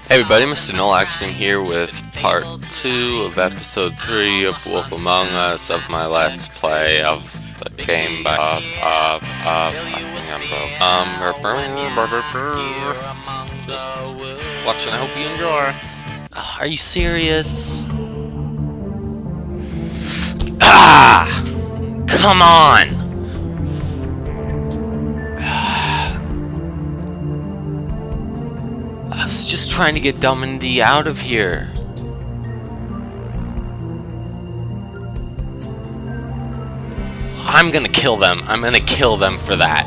Hey everybody, Mr. Nolaxing here with part 2 of episode 3 of Wolf Among Us of my Let's Play of the game by just watching, I hope you enjoy. Are you serious? Ah! Come on! I was just trying to get Dumb and D out of here. I'm gonna kill them. I'm gonna kill them for that.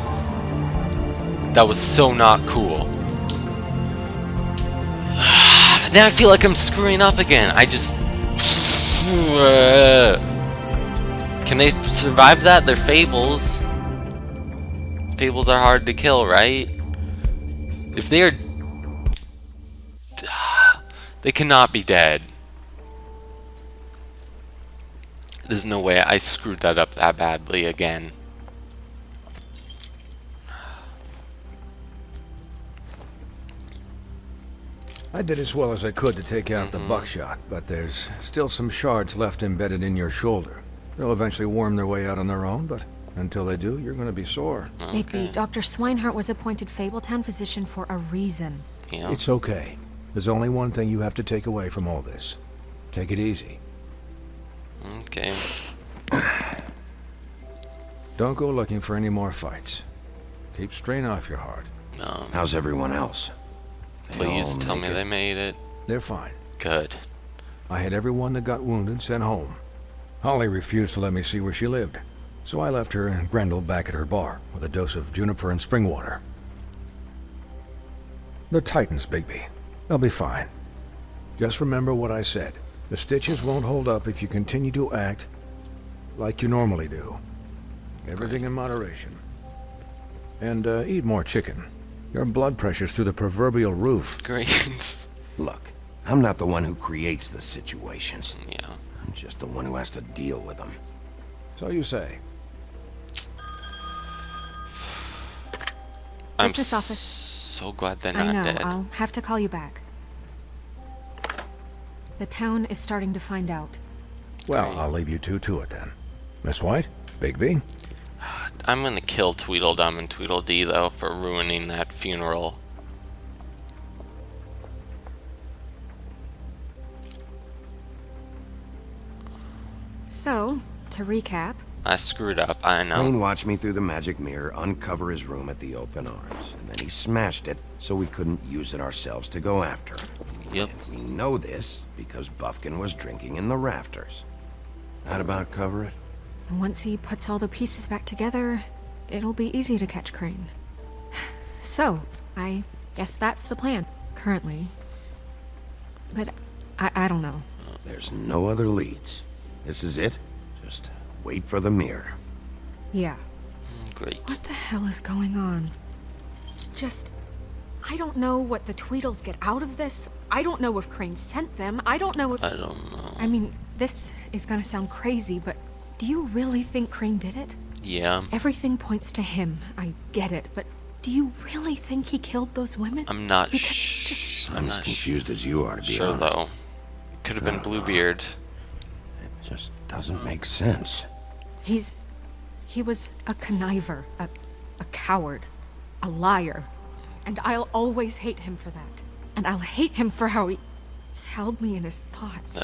That was so not cool. Now I feel like I'm screwing up again. I just... Can they survive that? They're fables. Fables are hard to kill, right? If they are... They cannot be dead. There's no way I screwed that up that badly again. I did as well as I could to take out the buckshot, but there's still some shards left embedded in your shoulder. They'll eventually worm their way out on their own, but until they do, you're going to be sore. Bigby, Dr. Swinehart was appointed Fabletown physician for a reason. Yeah. It's okay. There's only one thing you have to take away from all this. Take it easy. Okay. Don't go looking for any more fights. Keep strain off your heart. How's everyone else? Please tell me they made it. They're fine. Good. I had everyone that got wounded sent home. Holly refused to let me see where she lived, so I left her and Grendel back at her bar with a dose of juniper and spring water. They're Titans, Bigby. They'll be fine. Just remember what I said. The stitches won't hold up if you continue to act like you normally do. Everything in moderation. And eat more chicken. Your blood pressure's through the proverbial roof. Great. Look, I'm not the one who creates the situations. Yeah. I'm just the one who has to deal with them. So you say. I'm Business office. so glad they're I not know, dead. I'll have to call you back. The town is starting to find out. Well, I'll leave you two to it then. Miss White, Bigby. I'm gonna kill Tweedledum and Tweedledee though for ruining that funeral. So, to recap, I screwed up, I know. Crane watched me through the magic mirror uncover his room at the open arms, and then he smashed it so we couldn't use it ourselves to go after him. Yep. And we know this because Buffkin was drinking in the rafters. That about cover it? once he puts all the pieces back together, it'll be easy to catch Crane. So, I guess that's the plan, currently. But I don't know. There's no other leads. This is it. Just wait for the mirror. Yeah. Great. What the hell is going on? I don't know what the Tweedles get out of this. I don't know if Crane sent them. I don't know if... I don't know. I mean, this is gonna sound crazy, but do you really think Crane did it? Yeah. Everything points to him. I get it, but do you really think he killed those women? I'm not Because it's just... I'm as confused as you are, to be sure honest. though. Could have been Bluebeard. It just doesn't make sense. He was a conniver, a coward, a liar. And I'll always hate him for that. And I'll hate him for how he held me in his thoughts.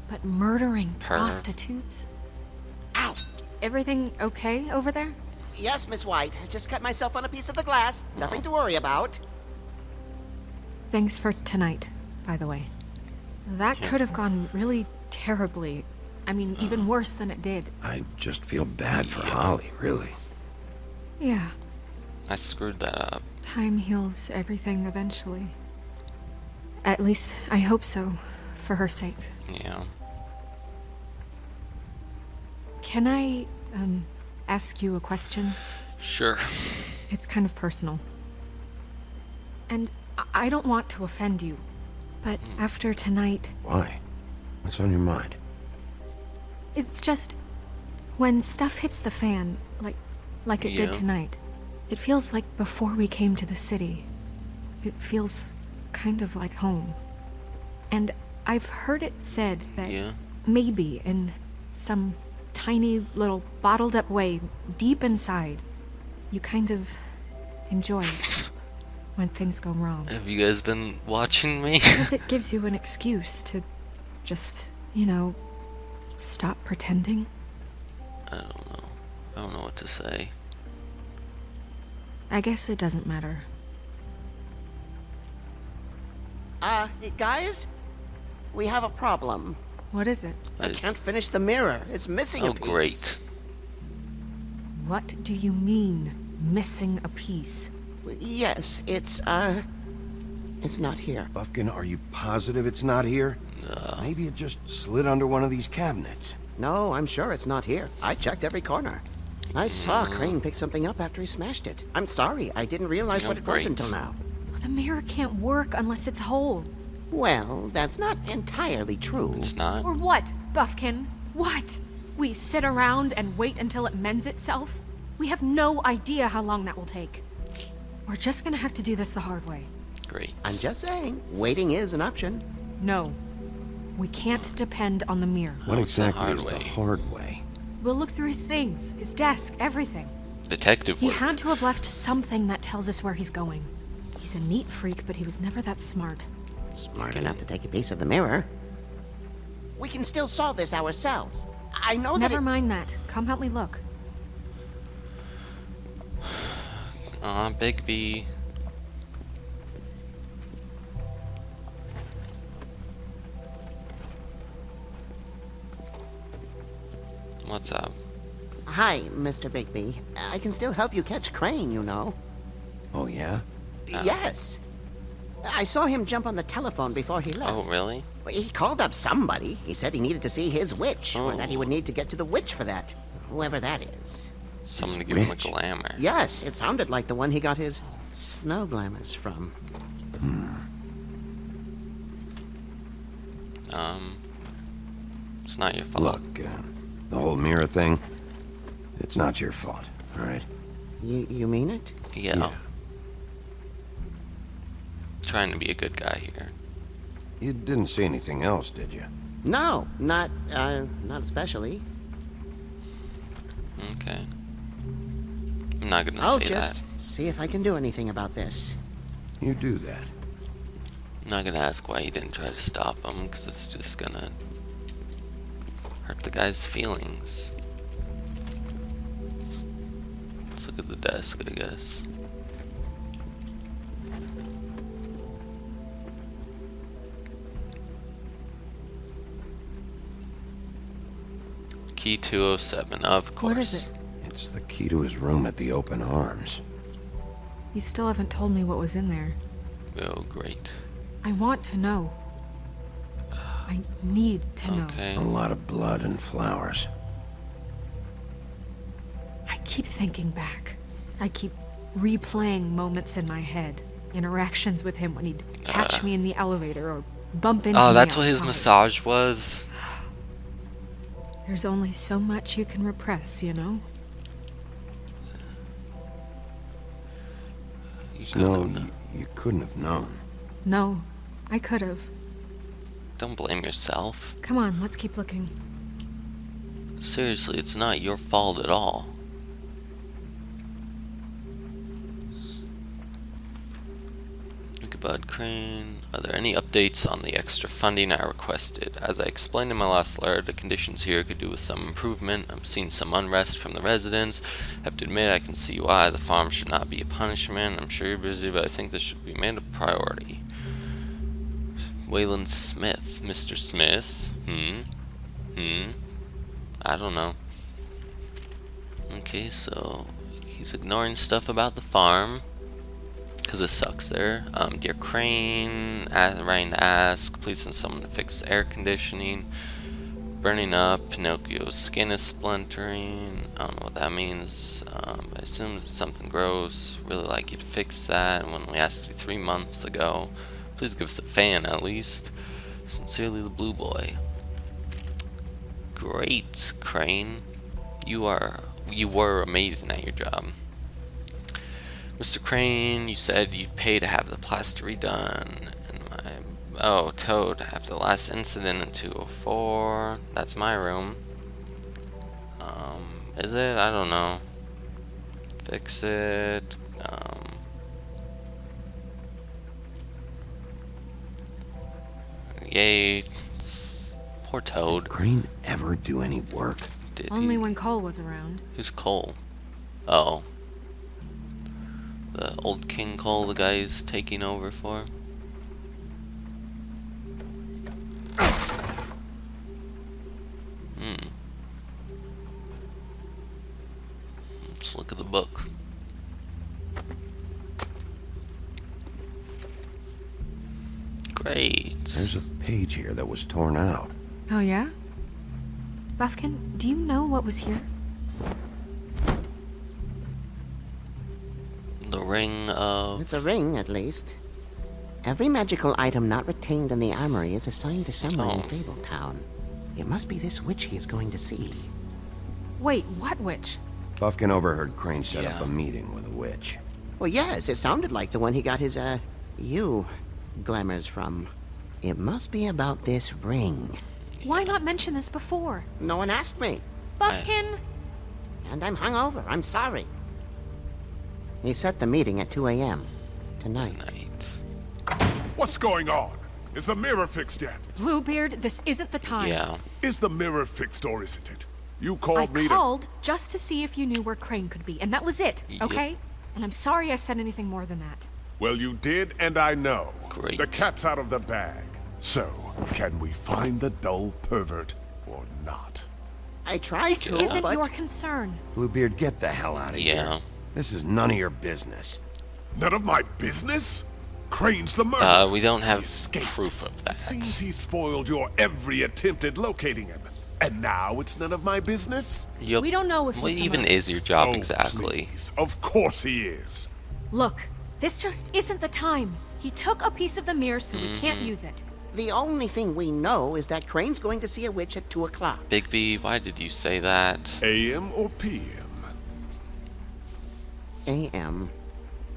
But murdering prostitutes? Ow! Everything okay over there? Yes, Miss White. I just cut myself on a piece of the glass. Nothing to worry about. Thanks for tonight, by the way. That could have gone really terribly. I mean, even worse than it did. I just feel bad for Holly, really. Yeah, I screwed that up. time heals everything eventually. At least, I hope so, for her sake. Yeah. Can I, ask you a question? Sure. It's kind of personal. And I don't want to offend you, but after tonight, Why? What's on your mind? it's just... When stuff hits the fan, like it did Yeah. tonight, it feels like before we came to the city. It feels kind of like home. And I've heard it said that Yeah. maybe in some tiny little bottled up way deep inside, you kind of enjoy it when things go wrong. Have you guys been watching me? Because it gives you an excuse to just, stop pretending. I don't know. I don't know what to say. I guess it doesn't matter. Guys? We have a problem. What is it? I can't finish the mirror. It's missing a Oh, piece. great. What do you mean, missing a piece? Yes, it's not here. Buffkin, are you positive it's not here? Maybe it just slid under one of these cabinets. No, I'm sure it's not here. I checked every corner. I saw Crane pick something up after he smashed it. I'm sorry, I didn't realize what it was great. until now. Well, the mirror can't work unless it's whole. Well, that's not entirely true. It's not? Or what, Buffkin? What? We sit around and wait until it mends itself? We have no idea how long that will take. We're just gonna have to do this the hard way. Great. I'm just saying, waiting is an option. No. We can't depend on the mirror. What What's the exactly hard is the way? hard way? We'll look through his things, his desk, everything. Detective He work. had to have left something that tells us where he's going. He's a neat freak, but he was never that smart. Smart enough to take a piece of the mirror. We can still solve this ourselves. I know that Never mind that. Come help me look. Bigby. What's up? Hi, Mr. Bigby. I can still help you catch Crane, you know. Oh, yeah? Yes. I saw him jump on the telephone before he left. Oh, really? He called up somebody. He said he needed to see his witch, or that he would Oh. need to get to the witch for that. Whoever that is. Someone to give him a rich. glamour. Yes, it sounded like the one he got his snow glamours from. It's not your fault. Look, the whole mirror thing, it's not your fault, all right? You mean it? Yeah. Trying to be a good guy here. You didn't see anything else, did you? No, not especially. Okay. I'm not gonna I'll say just that. see if I can do anything about this. You do that. I'm not gonna ask why you didn't try to stop him, because it's just gonna hurt the guy's feelings. Let's look at the desk, I guess. Key 207, of course. What is it? It's the key to his room at the Open Arms. You still haven't told me what was in there. Oh, great. I want to know. I need to know. Okay. A lot of blood and flowers. I keep thinking back. I keep replaying moments in my head. Interactions with him when he'd catch me in the elevator or bump into me Oh, that's what his outside. massage was? There's only so much you can repress, you know? You No, couldn't have- you couldn't have known. No, I could have. Don't blame yourself. Come on, let's keep looking. Seriously, it's not your fault at all. Bud Crane. Are there any updates on the extra funding I requested? As I explained in my last letter, the conditions here could do with some improvement. I'm seeing some unrest from the residents. I have to admit I can see why the farm should not be a punishment. I'm sure you're busy, but I think this should be made a priority. Waylon Smith. Mr. Smith? I don't know. Okay, so he's ignoring stuff about the farm. Because it sucks there. Dear Crane, writing to ask, please send someone to fix the air conditioning. Burning up, Pinocchio's skin is splintering. I don't know what that means. I assume it's something gross. Really like you to fix that. And when we asked you 3 months ago, please give us a fan at least. Sincerely, the Blue Boy. Great, Crane. You were amazing at your job. Mr. Crane, you said you'd pay to have the plaster redone, Oh, Toad. After the last incident in 204. That's my room. Is it? I don't know. Fix it. Yay. Poor Toad. Did Crane ever do any work? Did Only he? when Cole was around. Who's Cole? Oh. The old King Cole the guy he's taking over for. Let's look at the book. Great. There's a page here that was torn out. Oh, yeah? Buffkin, do you know what was here? The ring of... It's a ring, at least. Every magical item not retained in the armory is assigned to someone in Fabletown. It must be this witch he is going to see. Wait, what witch? Buffkin overheard Crane set up Yeah. a meeting with a witch. Well, yes, it sounded like the one he got his, glamours from. It must be about this ring. Why not mention this before? No one asked me, Buffkin! and I'm hungover. I'm sorry. He set the meeting at 2 a.m. tonight. What's going on? Is the mirror fixed yet? Bluebeard, this isn't the time. Yeah. Is the mirror fixed or isn't it? You I called me to... called just to see if you knew where Crane could be, and that was it, Yep. okay? And I'm sorry I said anything more than that. Well, you did, and I know. Great. The cat's out of the bag. So, can we find the dull pervert or not? I tried This to, isn't but... your concern. Bluebeard, get the hell out of Yeah. here. This is none of your business. None of my business? Crane's the murderer. We don't have He escaped. proof of that. Seems he spoiled your every attempt at locating him. And now it's none of my business? Yup. We don't know if What he's the even murderer. is your job Oh, exactly? please. Of course he is. Look, this just isn't the time. He took a piece of the mirror, so we can't use it. The only thing we know is that Crane's going to see a witch at 2 o'clock. Bigby, why did you say that? AM or PM? A.M.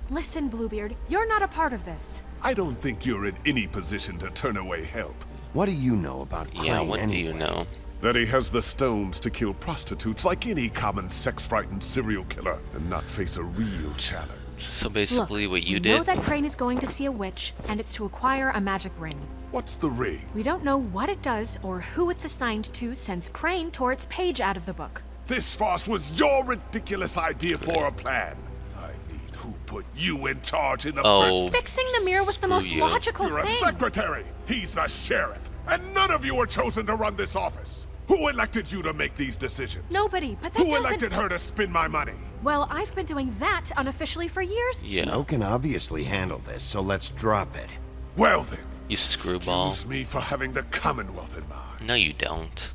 Listen, Bluebeard, you're not a part of this. I don't think you're in any position to turn away help. What do you know about Crane Yeah, what do anyway? you know? That he has the stones to kill prostitutes like any common sex-frightened serial killer and not face a real challenge. So basically Look, what you we did? know that Crane is going to see a witch, and it's to acquire a magic ring. What's the ring? We don't know what it does or who it's assigned to since Crane tore its page out of the book. This farce was your ridiculous idea for a plan. I mean, who put you in charge in the Oh, first... Fixing the mirror was the Screw most you. logical You're a thing. secretary. He's the sheriff. And none of you were chosen to run this office. Who elected you to make these decisions? Nobody, but that Who doesn't... elected her to spend my money? Well, I've been doing that unofficially for years. yeah. Snow can obviously handle this, so let's drop it. Well then, You screwball. excuse me for having the Commonwealth in mind. No, you don't.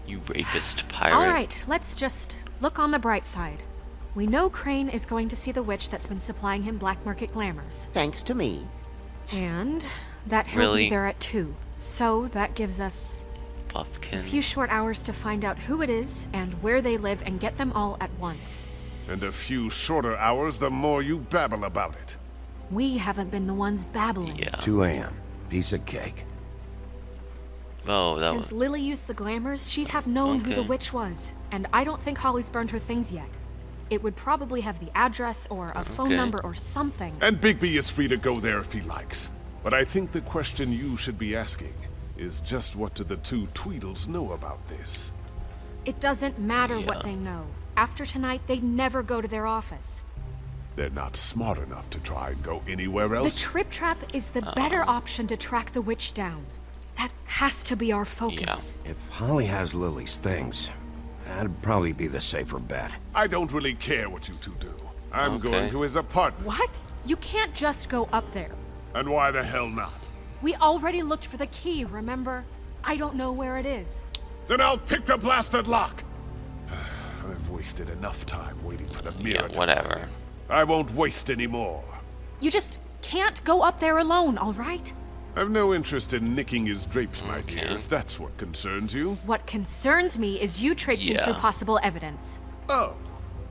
You rapist pirate. All right, let's just look on the bright side. We know Crane is going to see the witch that's been supplying him black market glamours. Thanks to me. And that he'll Really? be there at 2. So that gives us Buffkin. a few short hours to find out who it is and where they live and get them all at once. And a few shorter hours, the more you babble about it. We haven't been the ones babbling. Yeah. 2 a.m. Piece of cake. Oh, that Since was... Lily used the glamours, she'd have known who the Okay. witch was. And I don't think Holly's burned her things yet. It would probably have the address or a phone Okay. number or something. And Bigby is free to go there if he likes. But I think the question you should be asking is just what do the two Tweedles know about this? It doesn't matter Yeah. what they know. After tonight, they'd never go to their office. They're not smart enough to try and go anywhere The else. trip trap is the better option to track the witch down. That has to be our focus. If Holly has Lily's things, that'd probably be the safer bet. I don't really care what you two do. I'm Okay. going to his apartment. What? You can't just go up there. And why the hell not? We already looked for the key, remember? I don't know where it is. Then I'll pick the blasted lock. I've wasted enough time waiting for the mirror Yeah, to whatever. I won't waste any more. You just can't go up there alone, all right? I've no interest in nicking his drapes, my dear, Okay. if that's what concerns you. What concerns me is you traipsing Yeah. through possible evidence. Oh,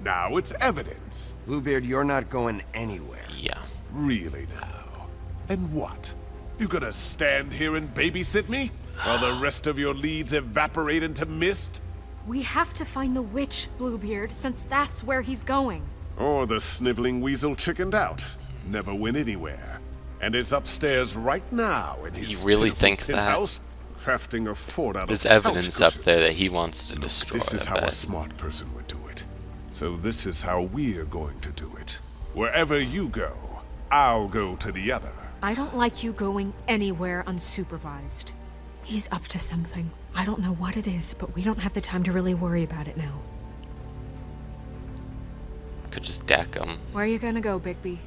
now it's evidence. Bluebeard, you're not going anywhere. Yeah. Really now? And what? You gonna stand here and babysit me? While the rest of your leads evaporate into mist? We have to find the witch, Bluebeard, since that's where he's going. Or the sniveling weasel chickened out. Never went anywhere. And is upstairs right now in his You really pitiful think that? penthouse, crafting a fort out There's of evidence couch up there that cushions. he wants to destroy. This is I how a bet. smart person would do it. So this is how we're going to do it. Wherever you go, I'll go to the other. I don't like you going anywhere unsupervised. He's up to something. I don't know what it is, but we don't have the time to really worry about it now. Could just deck him. Where are you gonna go, Bigby?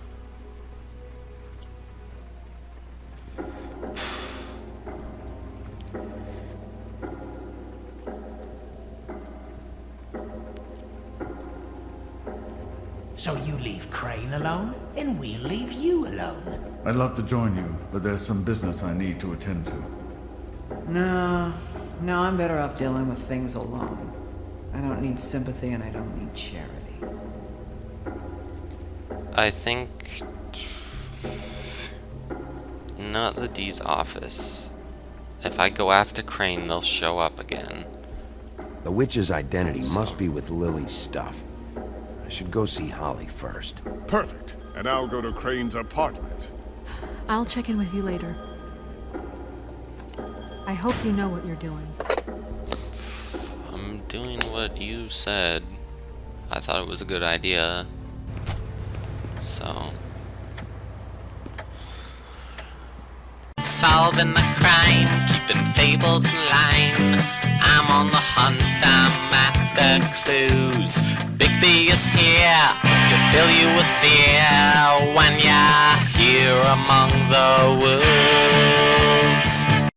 So you leave Crane alone, and we'll leave you alone. I'd love to join you, but there's some business I need to attend to. No, I'm better off dealing with things alone. I don't need sympathy and I don't need charity. I think not the D's office. If I go after Crane, they'll show up again. The witch's identity must be with Lily's stuff. I should go see Holly first. Perfect. And I'll go to Crane's apartment. I'll check in with you later. I hope you know what you're doing. I'm doing what you said. I thought it was a good idea. So. Solving the crime, keeping fables in line. I'm on the hunt, I'm after clues. Bigby is here to fill you with fear when you're here among the